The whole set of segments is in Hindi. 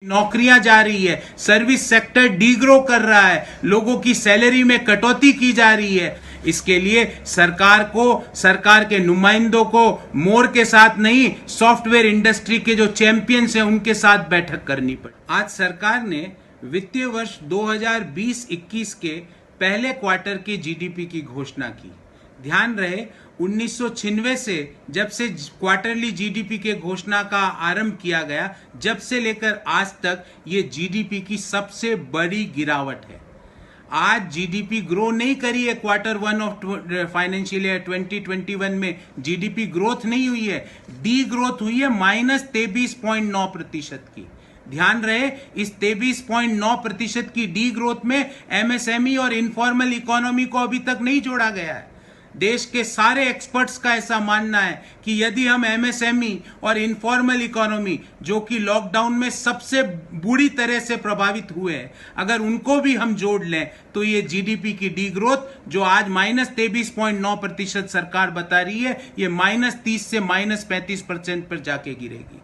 नौकरियां जा रही है, सर्विस सेक्टर डीग्रो कर रहा है, लोगों की सैलरी में कटौती की जा रही है। इसके लिए सरकार के नुमाइंदों को मोर के साथ नहीं, सॉफ्टवेयर इंडस्ट्री के जो चैंपियंस हैं उनके साथ बैठक करनी पड़ी। आज सरकार ने वित्तीय वर्ष 2020-21 के पहले क्वार्टर की जीडीपी की घोषणा की। ध्यान रहे 1996 से जब से क्वार्टरली जीडीपी के घोषणा का आरंभ किया गया, जब से लेकर आज तक ये जीडीपी की सबसे बड़ी गिरावट है। आज जीडीपी ग्रो नहीं करी है। Quarter one of financial year 2021 में जीडीपी ग्रोथ नहीं हुई है, डी ग्रोथ हुई है -23.9% की। ध्यान रहे इस 23.9% की डी ग्रोथ में एमएसएमई और इनफॉर्मल इकोनॉमी को अभी तक नहीं जोड़ा गया है। देश के सारे एक्सपर्ट्स का ऐसा मानना है कि यदि हम एमएसएमई और इनफॉर्मल इकोनॉमी, जो कि लॉकडाउन में सबसे बुरी तरह से प्रभावित हुए हैं, अगर उनको भी हम जोड़ लें तो ये जीडीपी की डी ग्रोथ जो आज -23.9% सरकार बता रही है, ये -30 से -35% पर जाके गिरेगी।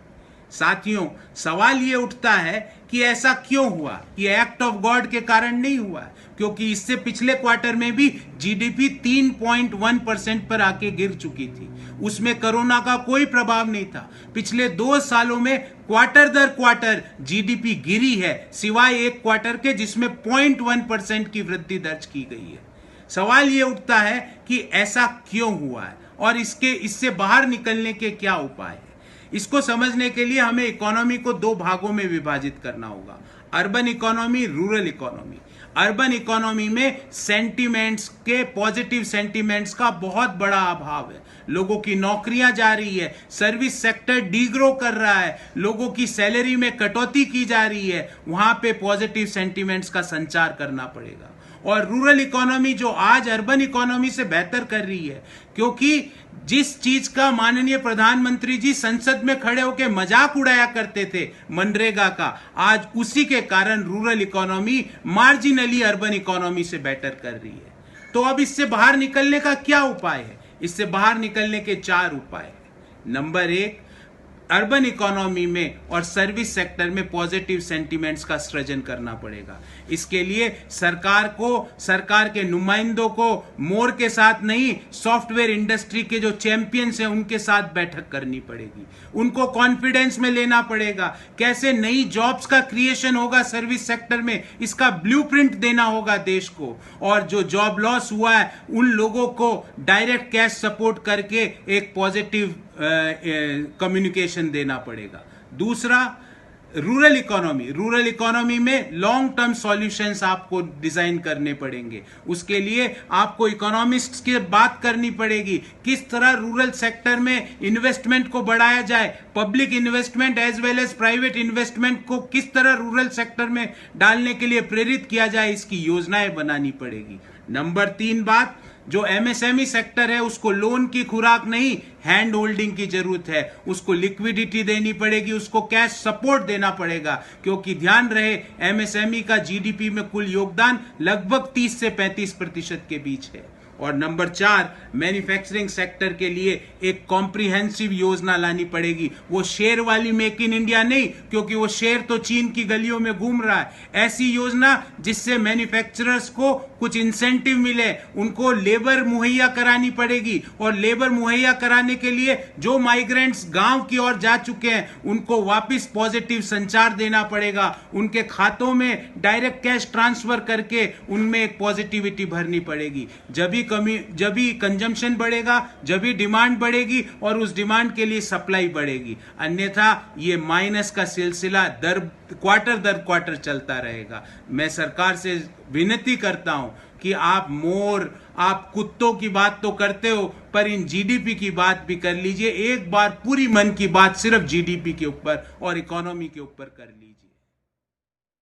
साथियों, सवाल ये उठता है कि ऐसा क्यों हुआ? ये एक्ट ऑफ गॉड के कारण नहीं हुआ, क्योंकि इससे पिछले क्वार्टर में भी जीडीपी 3.1% पर आके गिर चुकी थी। उसमें कोरोना का कोई प्रभाव नहीं था। पिछले 2 सालों में क्वार्टर दर क्वार्टर जीडीपी गिरी है, सिवाय एक क्वार्टर के जिसमें 0.1% की वृद्धि दर्ज की गई है। सवाल ये उठता है कि ऐसा क्यों हुआ है और इससे बाहर निकलने के क्या उपाय है। इसको समझने के लिए हमें इकोनॉमी को 2 भागों में विभाजित करना होगा, urban economy, rural economy. Urban economy में सेंटीमेंट्स के, पॉजिटिव सेंटीमेंट्स का बहुत बड़ा अभाव है। लोगों की नौकरियां जा रही है, सर्विस सेक्टर डीग्रो कर रहा है, लोगों की सैलरी में कटौती की जा रही है। वहां पे पॉजिटिव सेंटीमेंट्स का संचार करना पड़ेगा। और रूरल इकोनॉमी जो आज अर्बन इकोनॉमी से बेहतर कर रही है, क्योंकि जिस चीज का माननीय प्रधानमंत्री जी संसद में खड़े होकर मजाक उड़ाया करते थे, मनरेगा का, आज उसी के कारण rural economy marginally urban economy से बेटर कर रही है। तो अब इससे बाहर निकलने का क्या उपाय है? इससे बाहर निकलने के 4 उपाय हैं। नंबर 1, अर्बन इकोनॉमी में और सर्विस सेक्टर में पॉजिटिव सेंटीमेंट्स का सृजन करना पड़ेगा। इसके लिए सरकार के नुमाइंदों को मोर के साथ नहीं, सॉफ्टवेयर इंडस्ट्री के जो चैंपियंस हैं उनके साथ बैठक करनी पड़ेगी। उनको कॉन्फिडेंस में लेना पड़ेगा। कैसे नई जॉब्स का क्रिएशन होगा सर्विस सेक्टर में, इसका ब्लूप्रिंट देना होगा देश को। और जो जॉब लॉस हुआ है उन लोगों को डायरेक्ट कैश सपोर्ट करके एक पॉजिटिव कम्युनिकेशन देना पड़ेगा। दूसरा, रूरल इकोनॉमी में लॉन्ग टर्म सॉल्यूशंस आपको डिजाइन करने पड़ेंगे। उसके लिए आपको इकोनॉमिस्ट्स की बात करनी पड़ेगी, किस तरह रूरल सेक्टर में इन्वेस्टमेंट को बढ़ाया जाए, public investment as well as private investment को किस तरह रूरल सेक्टर में डालने के लिए प्रेरित किया जाए, इसकी योजनाएं बनानी पड़ेगी। नंबर 3 बात, जो एमएसएमई सेक्टर है उसको लोन की खुराक नहीं, हैंड होल्डिंग की जरूरत है। उसको लिक्विडिटी देनी पड़ेगी, उसको कैश सपोर्ट देना पड़ेगा, क्योंकि ध्यान रहे एमएसएमई का जीडीपी में कुल योगदान लगभग 30 से 35% के बीच है। और नंबर 4, मैन्युफैक्चरिंग सेक्टर के लिए एक कॉम्प्रिहेंसिव योजना लानी पड़ेगी। वो शेर वाली मेक इन इंडिया नहीं, क्योंकि वो शेर तो चीन की गलियों में घूम रहा है। ऐसी योजना जिससे मैन्युफैक्चरर्स को कुछ इंसेंटिव मिले, उनको लेबर मुहैया करानी पड़ेगी। और लेबर मुहैया कराने के लिए जो माइग्रेंट्स गांव की ओर जा चुके हैं उनको वापस पॉजिटिव संचार देना पड़ेगा। उनके खातों में डायरेक्ट कैश ट्रांसफर करके उनमें एक पॉजिटिविटी भरनी पड़ेगी। जब भी कंजम्पशन बढ़ेगा, जब भी डिमांड बढ़ेगी और उस डिमांड के लिए सप्लाई बढ़ेगी। अन्यथा ये माइनस का सिलसिला क्वार्टर दर क्वार्टर चलता रहेगा। मैं सरकार से विनती करता हूं कि आप कुत्तों की बात तो करते हो, पर इन जीडीपी की बात भी कर लीजिए। एक बार पूरी मन की बात सिर्फ जीडीपी के ऊपर और इकोनॉमी के ऊपर कर लीजिए।